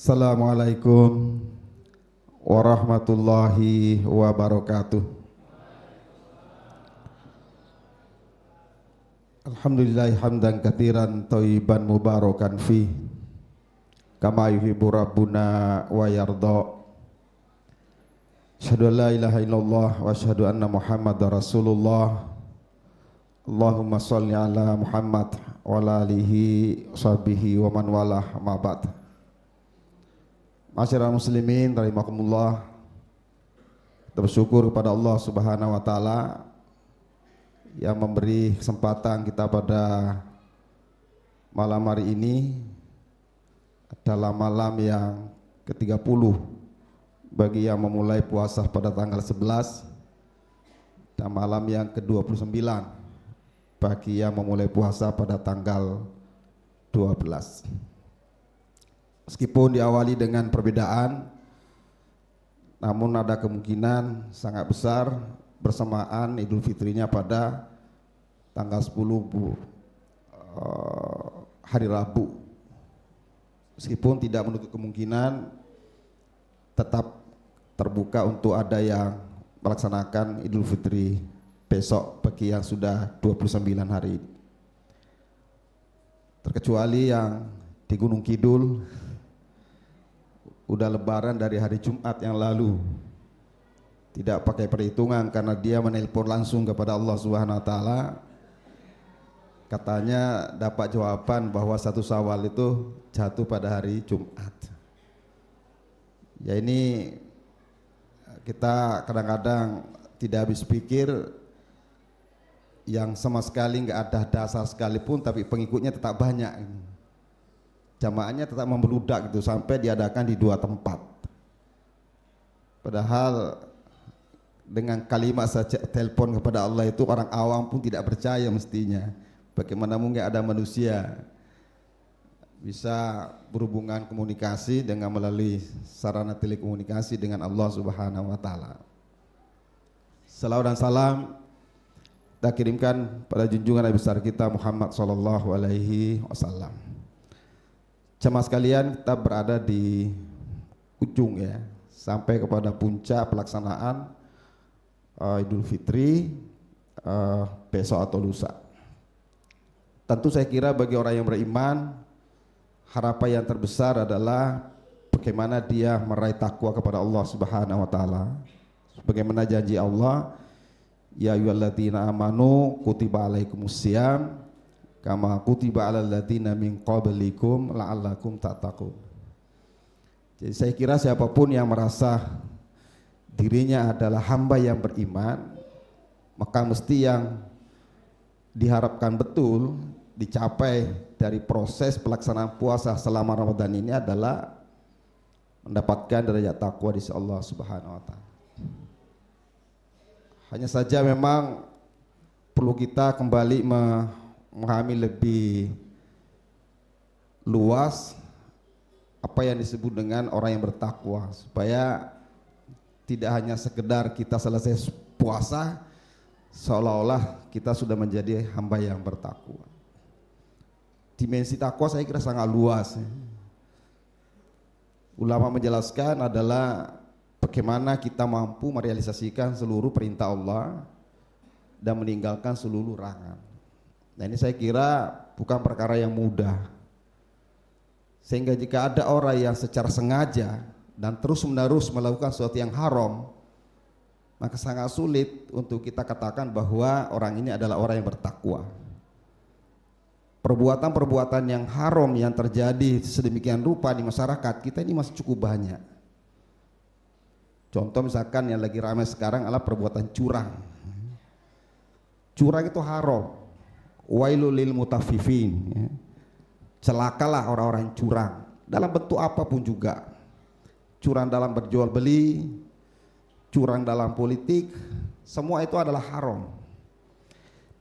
Assalamualaikum warahmatullahi wabarakatuh. Alhamdulillahi hamdan katsiran thayyiban mubarakan fi kama yuhibbu rabbuna wa yarda. Asyhadu an la ilaha illallah wa asyhadu anna Muhammadar Rasulullah. Allahumma shalli ala Muhammad wa ala alihi sahbihi wa man walah ma ba'd. Masyarakat muslimin rahimakumullah, kita bersyukur kepada Allah Subhanahu wa taala yang memberi kesempatan kita pada malam hari ini adalah malam yang ke-30 bagi yang memulai puasa pada tanggal 11 dan malam yang ke-29 bagi yang memulai puasa pada tanggal 12. Meskipun diawali dengan perbedaan, namun ada kemungkinan sangat besar bersamaan Idul Fitrinya pada tanggal 10 hari Rabu. Meskipun tidak menutup kemungkinan tetap terbuka untuk ada yang melaksanakan Idul Fitri besok bagi yang sudah 29 hari ini. Terkecuali yang di Gunung Kidul udah lebaran dari hari Jumat yang lalu, tidak pakai perhitungan karena dia menelpon langsung kepada Allah Subhanahu wa taala. Katanya dapat jawaban bahwa 1 Syawal itu jatuh pada hari Jumat. Ya, ini kita kadang-kadang tidak habis pikir, yang sama sekali nggak ada dasar sekalipun tapi pengikutnya tetap banyak. Jamaahnya tetap membeludak gitu sampai diadakan di 2 tempat. Padahal dengan kalimat saja telepon kepada Allah itu orang awam pun tidak percaya mestinya. Bagaimana mungkin ada manusia bisa berhubungan komunikasi dengan melalui sarana telekomunikasi dengan Allah Subhanahu wa taala. Salawat dan salam kita kirimkan pada junjungan Nabi besar kita Muhammad sallallahu alaihi wasallam. Jemaah sekalian, kita berada di ujung ya, sampai kepada puncak pelaksanaan Idul Fitri besok atau lusa. Tentu saya kira bagi orang yang beriman, harapan yang terbesar adalah bagaimana dia meraih takwa kepada Allah Subhanahu wa taala. Sebagaimana janji Allah, ya ayyuhalladzina amanu kutiba alaikumusiyam kama kutiba alal ladzina min qablikum la'allakum tattaqun. Jadi saya kira siapapun yang merasa dirinya adalah hamba yang beriman, maka mesti yang diharapkan betul dicapai dari proses pelaksanaan puasa selama Ramadan ini adalah mendapatkan derajat takwa di sisi Allah Subhanahu wa taala. Hanya saja memang perlu kita kembali memahami lebih luas apa yang disebut dengan orang yang bertakwa, supaya tidak hanya sekedar kita selesai puasa seolah-olah kita sudah menjadi hamba yang bertakwa. Dimensi takwa saya kira sangat luas. Ulama menjelaskan adalah bagaimana kita mampu merealisasikan seluruh perintah Allah dan meninggalkan seluruh larangan. Nah, ini saya kira bukan perkara yang mudah. Sehingga jika ada orang yang secara sengaja dan terus-menerus melakukan sesuatu yang haram, maka sangat sulit untuk kita katakan bahwa orang ini adalah orang yang bertakwa. Perbuatan-perbuatan yang haram yang terjadi sedemikian rupa di masyarakat kita ini masih cukup banyak. Contoh misalkan yang lagi ramai sekarang adalah perbuatan curang. Curang itu haram. Wailul lil mutaffifin, ya. Celakalah orang-orang yang curang dalam bentuk apapun juga. Curang dalam berjual beli, curang dalam politik, semua itu adalah haram.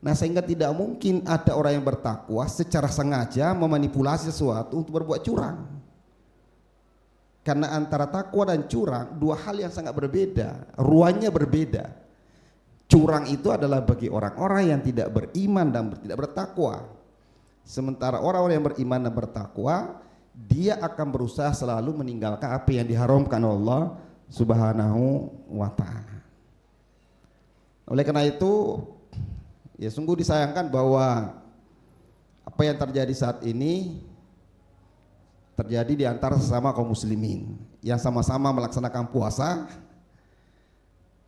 Nah, sehingga tidak mungkin ada orang yang bertakwa secara sengaja memanipulasi sesuatu untuk berbuat curang. Karena antara takwa dan curang dua hal yang sangat berbeda, ruangnya berbeda. Curang itu adalah bagi orang-orang yang tidak beriman dan tidak bertakwa. Sementara orang-orang yang beriman dan bertakwa dia akan berusaha selalu meninggalkan apa yang diharamkan Allah Subhanahu wa ta'ala. Oleh karena itu, ya sungguh disayangkan bahwa apa yang terjadi saat ini terjadi di antara sesama kaum muslimin yang sama-sama melaksanakan puasa,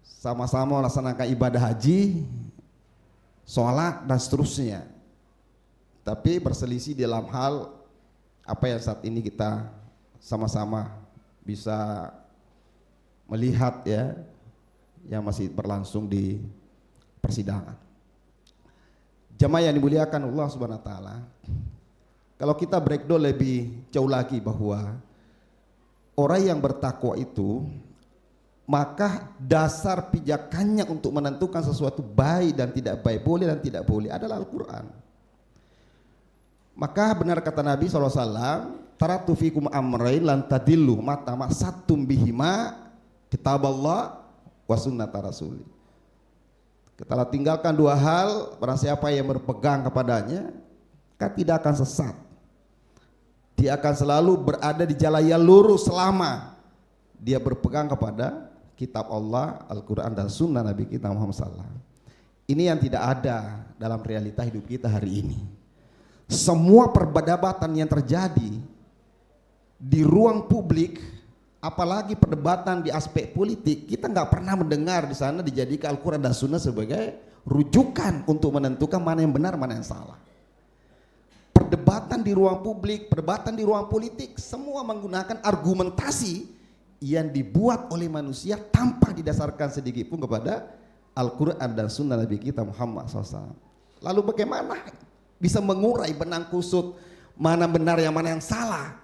sama-sama melaksanakan ibadah haji, sholat dan seterusnya, tapi berselisih dalam hal apa yang saat ini kita sama-sama bisa melihat ya, yang masih berlangsung di persidangan. Jamaah yang dimuliakan Allah Subhanahu wa taala, kalau kita breakdown lebih jauh lagi bahwa orang yang bertakwa itu, maka dasar pijakannya untuk menentukan sesuatu baik dan tidak baik, boleh dan tidak boleh adalah Al-Quran. Maka benar kata Nabi SAW, taratu fikum amrain lan tadillu mata masatum bihima kitab Allah wa sunnata rasuli. Kita tinggalkan dua hal, barang siapa yang berpegang kepadanya, kan tidak akan sesat. Dia akan selalu berada di jalan yang lurus selama dia berpegang kepada kitab Allah, Al-Quran dan sunnah Nabi kita Muhammad SAW. Ini yang tidak ada dalam realita hidup kita hari ini. Semua perdebatan yang terjadi di ruang publik, apalagi perdebatan di aspek politik, kita nggak pernah mendengar di sana dijadikan Al-Quran dan Sunnah sebagai rujukan untuk menentukan mana yang benar, mana yang salah. Perdebatan di ruang publik, perdebatan di ruang politik, semua menggunakan argumentasi yang dibuat oleh manusia tanpa didasarkan sedikit pun kepada Al-Quran dan Sunnah Nabi kita Muhammad SAW. Lalu bagaimana bisa mengurai benang kusut mana benar yang mana yang salah,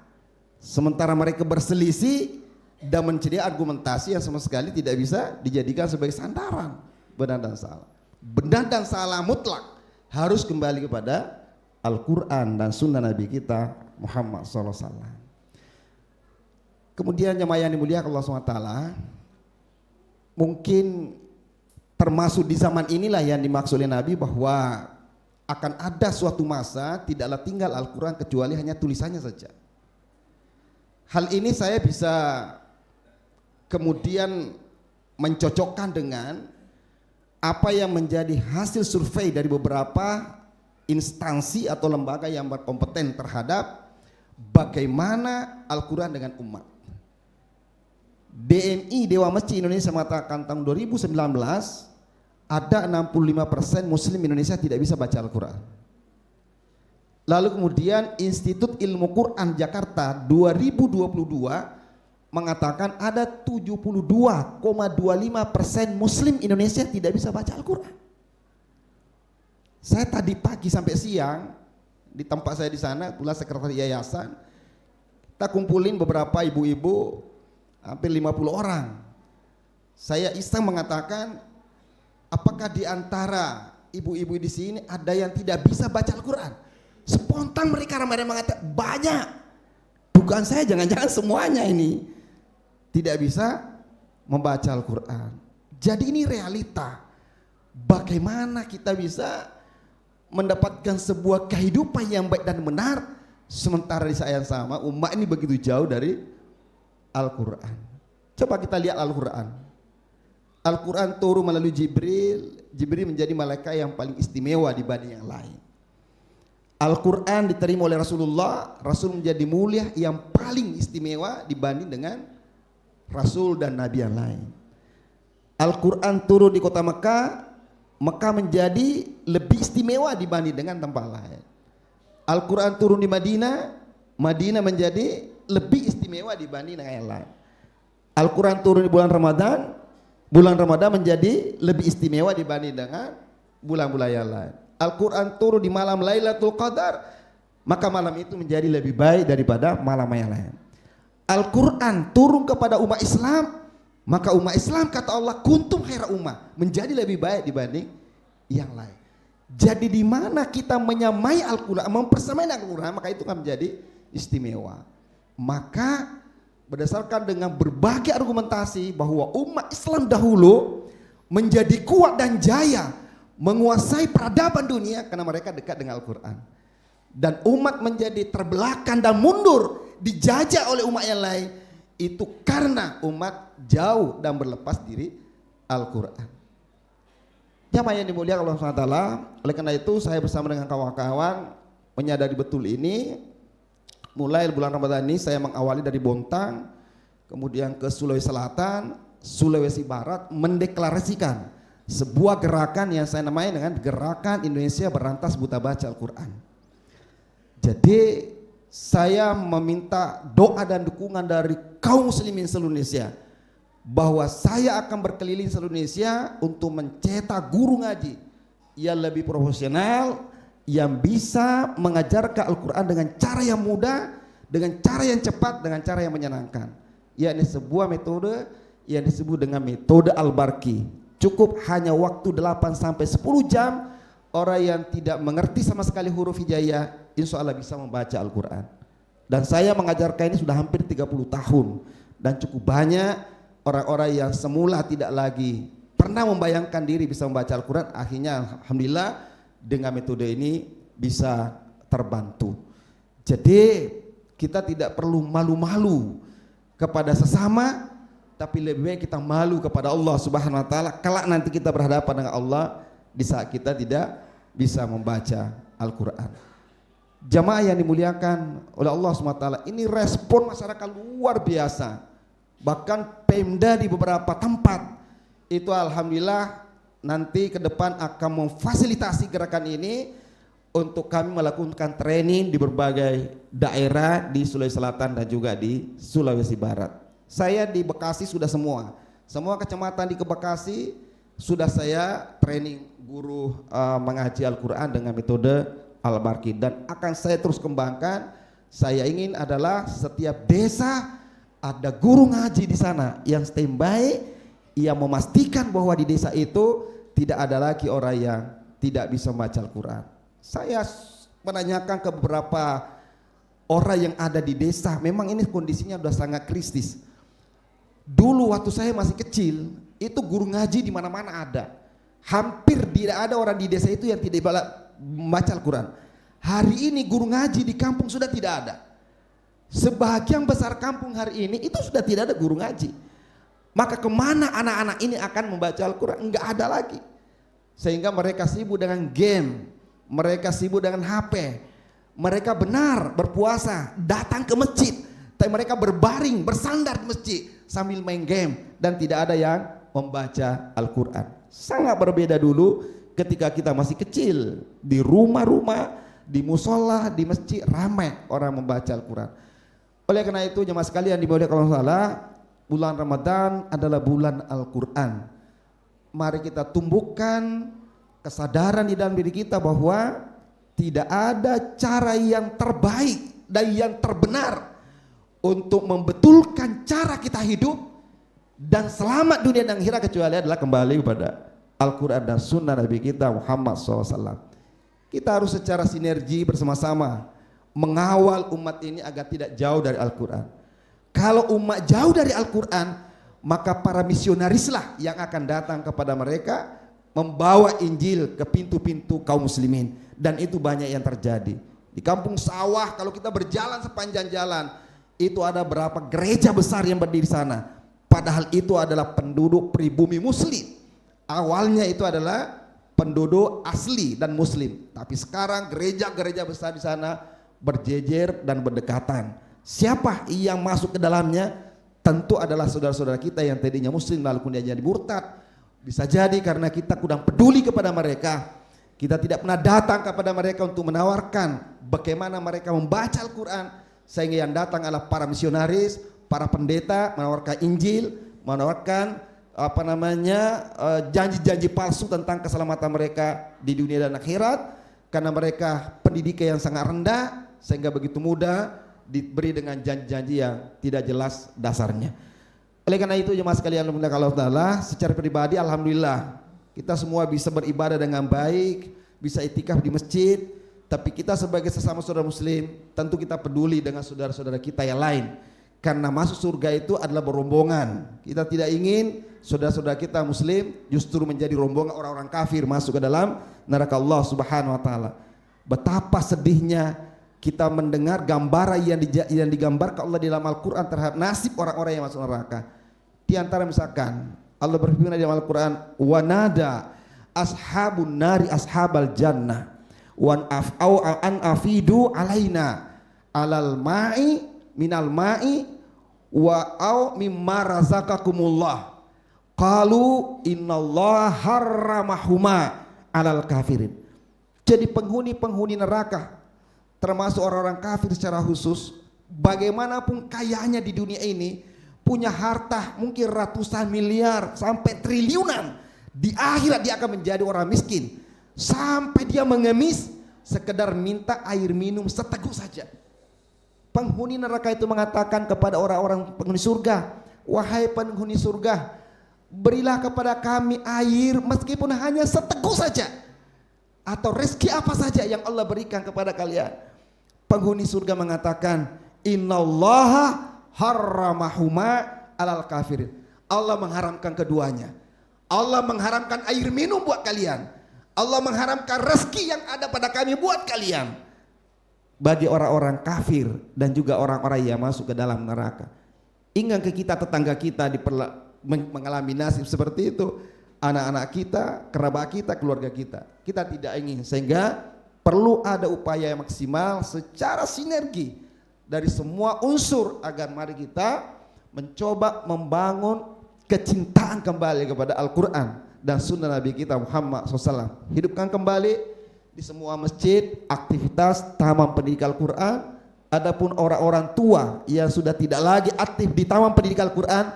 sementara mereka berselisih dan mencari argumentasi yang sama sekali tidak bisa dijadikan sebagai sandaran benar dan salah. Benar dan salah mutlak harus kembali kepada Al-Quran dan Sunnah Nabi kita Muhammad SAW. Kemudian jemaah yang dimuliakan Allah SWT, mungkin termasuk di zaman inilah yang dimaksud oleh Nabi bahwa akan ada suatu masa tidaklah tinggal Al-Quran kecuali hanya tulisannya saja. Hal ini saya bisa kemudian mencocokkan dengan apa yang menjadi hasil survei dari beberapa instansi atau lembaga yang berkompeten terhadap bagaimana Al-Quran dengan umat. DMI Dewan Masjid Indonesia mengatakan tahun 2019 ada 65% Muslim Indonesia tidak bisa baca Al-Quran. Lalu kemudian Institut Ilmu Quran Jakarta 2022 mengatakan ada 72,25% Muslim Indonesia tidak bisa baca Al-Quran. Saya tadi pagi sampai siang di tempat saya di sana, pula sekretaris yayasan, kita kumpulin beberapa ibu-ibu, hampir 50 orang. Saya iseng mengatakan, apakah di antara ibu-ibu di sini ada yang tidak bisa baca Al-Quran? Spontan mereka ramai-ramai mengatakan banyak. Bukan saya, jangan-jangan semuanya ini tidak bisa membaca Al-Quran. Jadi ini realita. Bagaimana kita bisa mendapatkan sebuah kehidupan yang baik dan benar, sementara di saat yang sama umat ini begitu jauh dari Al-Quran. Coba kita lihat Al-Quran. Al-Quran turun melalui Jibril. Jibril menjadi malaikat yang paling istimewa dibanding yang lain. Al-Quran diterima oleh Rasulullah. Rasul menjadi mulia yang paling istimewa dibanding dengan Rasul dan Nabi yang lain. Al-Quran turun di kota Mekah. Mekah menjadi lebih istimewa dibanding dengan tempat lain. Al-Quran turun di Madinah. Madinah menjadi lebih istimewa dibanding dengan yang lain. Al-Quran turun di bulan Ramadan. Bulan Ramadan menjadi lebih istimewa dibanding dengan bulan-bulan yang lain. Al-Quran turun di malam Lailatul Qadar, maka malam itu menjadi lebih baik daripada malam yang lain. Al-Quran turun kepada umat Islam, maka umat Islam kata Allah kuntum khaira ummah, menjadi lebih baik dibanding yang lain. Jadi di mana kita menyamai Al-Quran, mempersamai Al-Quran, maka itu akan menjadi istimewa. Maka berdasarkan dengan berbagai argumentasi bahwa umat Islam dahulu menjadi kuat dan jaya menguasai peradaban dunia karena mereka dekat dengan Al-Quran, dan umat menjadi terbelakang dan mundur dijajah oleh umat yang lain, itu karena umat jauh dan berlepas diri Al-Quran. Jamaah yang dimuliakan Allah SWT, oleh karena itu saya bersama dengan kawan-kawan menyadari betul ini. Mulai bulan Ramadan ini saya mengawali dari Bontang, kemudian ke Sulawesi Selatan, Sulawesi Barat, mendeklarasikan sebuah gerakan yang saya namai dengan Gerakan Indonesia Berantas Buta Baca Al-Quran. Jadi saya meminta doa dan dukungan dari kaum muslimin seluruh Indonesia bahwa saya akan berkeliling seluruh Indonesia untuk mencetak guru ngaji yang lebih profesional, yang bisa mengajarkan Al-Quran dengan cara yang mudah, dengan cara yang cepat, dengan cara yang menyenangkan. Yakni sebuah metode yang disebut dengan metode Al-Barki. Cukup hanya waktu 8 sampai 10 jam, orang yang tidak mengerti sama sekali huruf hijaiyah insya Allah bisa membaca Al-Quran. Dan saya mengajarkan ini sudah hampir 30 tahun, dan cukup banyak orang-orang yang semula tidak lagi pernah membayangkan diri bisa membaca Al-Quran, akhirnya alhamdulillah dengan metode ini bisa terbantu. Jadi kita tidak perlu malu-malu kepada sesama, tapi lebih baik kita malu kepada Allah Subhanahu wa taala kelak nanti kita berhadapan dengan Allah di saat kita tidak bisa membaca Al-Quran. Jamaah yang dimuliakan oleh Allah Subhanahu wa taala, ini respon masyarakat luar biasa. Bahkan Pemda di beberapa tempat itu alhamdulillah nanti ke depan akan memfasilitasi gerakan ini untuk kami melakukan training di berbagai daerah di Sulawesi Selatan dan juga di Sulawesi Barat. Saya di Bekasi sudah semua kecamatan di Bekasi sudah saya training guru mengaji Al-Quran dengan metode Al-Barki, dan akan saya terus kembangkan. Saya ingin adalah setiap desa ada guru ngaji di sana yang standby, yang memastikan bahwa di desa itu tidak ada lagi orang yang tidak bisa membaca Al-Quran. Saya menanyakan ke beberapa orang yang ada di desa, memang ini kondisinya sudah sangat kritis. Dulu waktu saya masih kecil, itu guru ngaji di mana-mana ada. Hampir tidak ada orang di desa itu yang tidak membaca Al-Quran. Hari ini guru ngaji di kampung sudah tidak ada. Sebagian besar kampung hari ini itu sudah tidak ada guru ngaji. Maka kemana anak-anak ini akan membaca Al-Quran? Enggak ada lagi. Sehingga mereka sibuk dengan game, mereka sibuk dengan HP, mereka benar berpuasa, datang ke masjid, tapi mereka berbaring, bersandar di masjid sambil main game, dan tidak ada yang membaca Al-Quran. Sangat berbeda dulu ketika kita masih kecil, di rumah-rumah, di musola, di masjid, ramai orang membaca Al-Quran. Oleh karena itu jemaah sekalian dimuliakan Allah Ta'ala, bulan Ramadan adalah bulan Al-Quran. Mari kita tumbuhkan kesadaran di dalam diri kita bahwa tidak ada cara yang terbaik dan yang terbenar untuk membetulkan cara kita hidup dan selamat dunia dan akhirat kecuali adalah kembali kepada Al-Quran dan Sunnah Nabi kita Muhammad SAW. Kita harus secara sinergi bersama-sama mengawal umat ini agar tidak jauh dari Al-Quran. Kalau umat jauh dari Al-Quran, maka para misionarislah yang akan datang kepada mereka membawa Injil ke pintu-pintu kaum muslimin, dan itu banyak yang terjadi. Di kampung sawah kalau kita berjalan sepanjang jalan, itu ada berapa gereja besar yang berdiri sana, padahal itu adalah penduduk pribumi muslim. Awalnya itu adalah penduduk asli dan muslim, tapi sekarang gereja-gereja besar di sana berjejer dan berdekatan. Siapa yang masuk ke dalamnya? Tentu adalah saudara-saudara kita yang tadinya muslim lalu kemudian jadi murtad. Bisa jadi karena kita kurang peduli kepada mereka, kita tidak pernah datang kepada mereka untuk menawarkan bagaimana mereka membaca Al-Quran, sehingga yang datang adalah para misionaris, para pendeta menawarkan Injil, menawarkan janji-janji palsu tentang keselamatan mereka di dunia dan akhirat, karena mereka pendidikan yang sangat rendah sehingga begitu mudah diberi dengan janji-janji yang tidak jelas dasarnya. Oleh karena itu jemaah sekalian Allah Ta'ala, secara pribadi alhamdulillah kita semua bisa beribadah dengan baik, bisa itikaf di masjid, tapi kita sebagai sesama saudara muslim tentu kita peduli dengan saudara-saudara kita yang lain, karena masuk surga itu adalah berombongan. Kita tidak ingin saudara-saudara kita muslim justru menjadi rombongan orang-orang kafir masuk ke dalam neraka Allah Subhanahu wa taala. Betapa sedihnya kita mendengar gambaran yang digambarkan Allah di dalam Al-Quran terhadap nasib orang-orang yang masuk neraka. Di antara misalkan Allah berfirman di dalam Al-Quran, wanada ashabun nari ashabal jannah wan af'au an afidu alaina alal ma'i minal ma'i wa au mimma razaqakumullah qalu innallaha harramahuma alal kafirin. Jadi penghuni neraka termasuk orang-orang kafir secara khusus, bagaimanapun kayanya di dunia ini, punya harta mungkin ratusan miliar sampai triliunan, di akhirat dia akan menjadi orang miskin sampai dia mengemis sekedar minta air minum seteguk saja. Penghuni neraka itu mengatakan kepada orang-orang penghuni surga, wahai penghuni surga, berilah kepada kami air meskipun hanya seteguk saja, atau rezeki apa saja yang Allah berikan kepada kalian. Penghuni surga mengatakan, innallaha harramahuma alal kafirin. Allah mengharamkan keduanya. Allah mengharamkan air minum buat kalian. Allah mengharamkan rezeki yang ada pada kami buat kalian. Bagi orang-orang kafir dan juga orang-orang yang masuk ke dalam neraka. Ingat ke kita, tetangga kita mengalami nasib seperti itu. Anak-anak kita, kerabat kita, keluarga kita. Kita tidak ingin, sehingga perlu ada upaya yang maksimal secara sinergi dari semua unsur agar mari kita mencoba membangun kecintaan kembali kepada Al-Quran dan sunnah Nabi kita Muhammad SAW. Hidupkan kembali di semua masjid aktivitas taman pendidikan Al-Quran. Adapun orang-orang tua yang sudah tidak lagi aktif di taman pendidikan Al-Quran,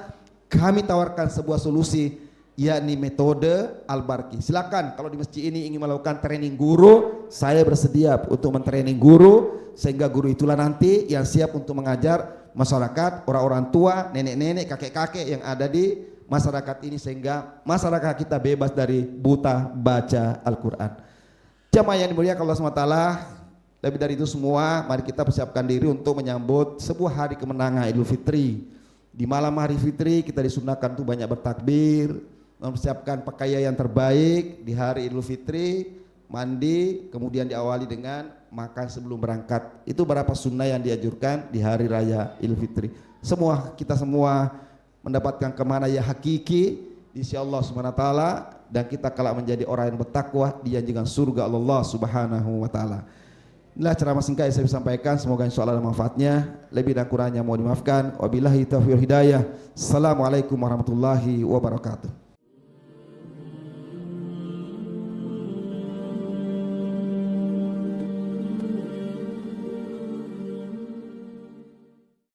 kami tawarkan sebuah solusi, yakni metode Al-Barki. Silakan kalau di masjid ini ingin melakukan training guru, saya bersedia untuk mentraining guru, sehingga guru itulah nanti yang siap untuk mengajar masyarakat, orang-orang tua, nenek-nenek, kakek-kakek yang ada di masyarakat ini, sehingga masyarakat kita bebas dari buta baca Al-Quran. Jamaah yang dimuliakan Allah SWT, lebih dari itu semua, mari kita persiapkan diri untuk menyambut sebuah hari kemenangan Idul Fitri. Di malam hari Fitri kita disunahkan tuh banyak bertakbir, mempersiapkan pakaian yang terbaik di hari Idul Fitri, mandi, kemudian diawali dengan makan sebelum berangkat. Itu beberapa sunnah yang dianjurkan di hari raya Idul Fitri. Kita semua mendapatkan kemana ya hakiki di sisi Allah Subhanahu wa taala, dan kita kelak menjadi orang yang bertakwa dijanjikan surga Allah Subhanahu wa taala. Inilah ceramah singkat yang saya bisa sampaikan, semoga insyaallah ada manfaatnya. Lebih dan kurangnya mohon dimaafkan. Wabillahi taufiq wal hidayah. Assalamualaikum warahmatullahi wabarakatuh.